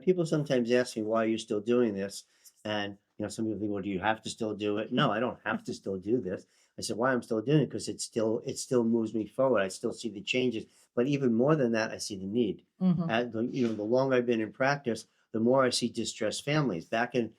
People sometimes ask me, "Why are you still doing this?" And, some people think, "Well, do you have to still do it?" No, I don't have to still do this. I said, "Why I'm still doing it? Because it still moves me forward. I still see the changes, but even more than that, I see the need. Hmm. The longer I've been in practice, the more I see distressed families. Back in,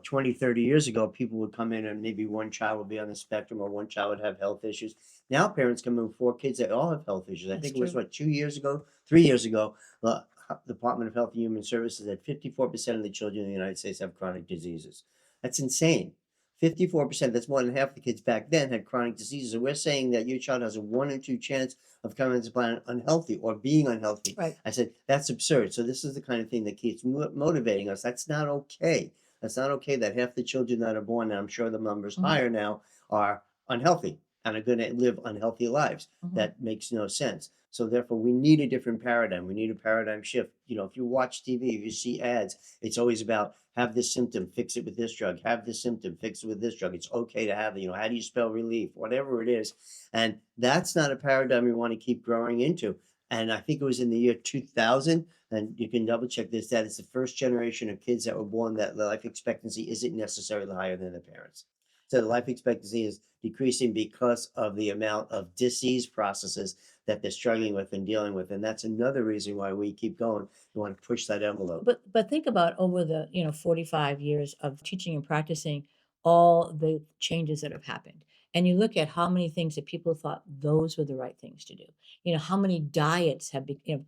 20, 30 years ago, people would come in and maybe one child would be on the spectrum or one child would have health issues. Now parents come in with 4 kids that all have health issues. I That's think it was, true. what, 2 years ago, 3 years ago, the Department of Health and Human Services that 54% of the children in the United States have chronic diseases. That's insane. 54%, that's more than half the kids back then had chronic diseases. And we're saying that your child has a 1 in 2 chance of coming to the planet unhealthy or being unhealthy. Right. I said, that's absurd. So this is the kind of thing that keeps motivating us. That's not okay. That's not okay that half the children that are born, and I'm sure the number's Hmm. higher now, are unhealthy and are going to live unhealthy lives. Hmm. That makes no sense. So therefore, we need a different paradigm. We need a paradigm shift. If you watch TV, if you see ads, it's always about have this symptom, fix it with this drug. Have this symptom, fix it with this drug. It's okay to have it. How do you spell relief? Whatever it is, and that's not a paradigm we want to keep growing into. And I think it was in the year 2000, and you can double check this, that it's the first generation of kids that were born that the life expectancy isn't necessarily higher than their parents. So the life expectancy is decreasing because of the amount of disease processes that they're struggling with and dealing with. And that's another reason why we keep going. We want to push that envelope. But think about over the 45 years of teaching and practicing all the changes that have happened. And you look at how many things that people thought those were the right things to do. How many diets have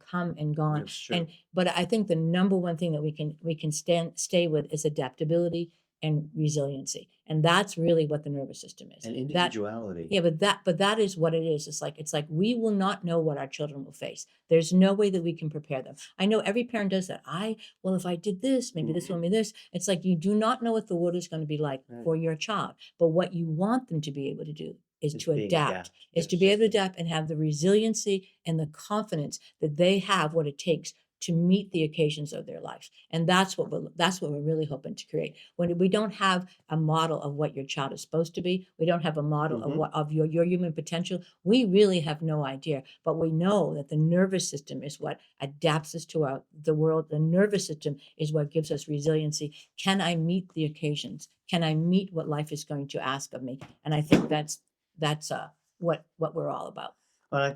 come and gone. That's And true. but I think the number one thing that we can stay with is adaptability and resiliency. And that's really what the nervous system is. And That individuality. Yeah, but that is what it is. It's like we will not know what our children will face. There's no way that we can prepare them. I know every parent does that. Well, if I did this, maybe this will Mhm. be this. It's like you do not know what the world is going to be like Right. for your child. But what you want them to be able to do is It's to being adapt, adapt. is to Yes, be yes, able to yes. adapt and have the resiliency and the confidence that they have what it takes to meet the occasions of their life. And that's what we're really hoping to create. When we don't have a model of what your child is supposed to be, we don't have a model of Hmm. what of your human potential, we really have no idea. But we know that the nervous system is what adapts us to the world. The nervous system is what gives us resiliency. Can I meet the occasions? Can I meet what life is going to ask of me? And I think that's what we're all about. But I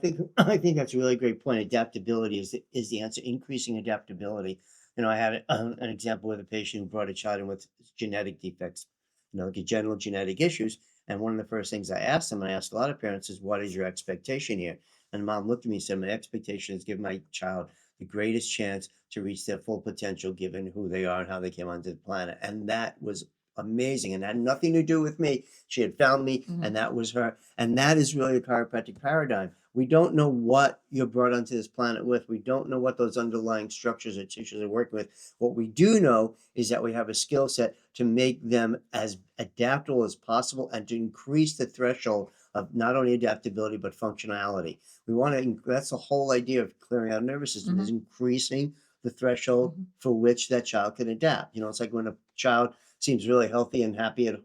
think that's a really great point. Adaptability is the answer. Increasing adaptability. I had an example with a patient who brought a child in with genetic defects, like congenital genetic issues. And one of the first things I asked them, and I asked a lot of parents, is what is your expectation here? And mom looked at me and said, my expectation is give my child the greatest chance to reach their full potential given who they are and how they came onto the planet. And that was amazing and had nothing to do with me. She had found me, Mhm. and that was her. And that is really a chiropractic paradigm. We don't know what you're brought onto this planet with. We don't know what those underlying structures or tissues are working with. What we do know is that we have a skill set to make them as adaptable as possible and to increase the threshold of not only adaptability but functionality. That's the whole idea of clearing out a nervous system is Mhm. increasing the threshold Mhm. for which that child can adapt. It's like when a child seems really healthy and happy at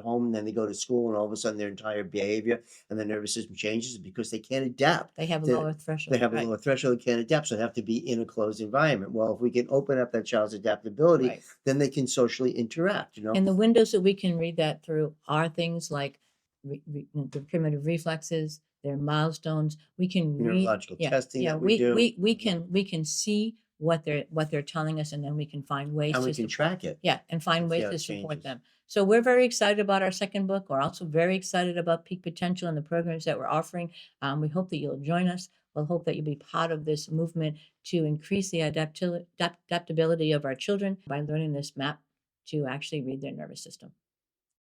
home, and then they go to school, and all of a sudden their entire behavior and their nervous system changes because they can't adapt. They have a To, lower they threshold, have a right? lower threshold, they can't adapt, so they have to be in a closed environment. Well, if we can open up that child's adaptability, Right. then they can socially interact. And the windows that we can read that through are things like the primitive reflexes, their milestones. We can read, Neurological yeah, testing yeah. that we We do, we we can we can see what they're telling us, and then we can find ways and we to can support. track it Yeah, and find and see ways how to it support changes. them. So we're very excited about our second book. We're also very excited about Peak Potential and the programs that we're offering. We hope that you'll join us. We'll hope that you'll be part of this movement to increase the adaptability of our children by learning this map to actually read their nervous system.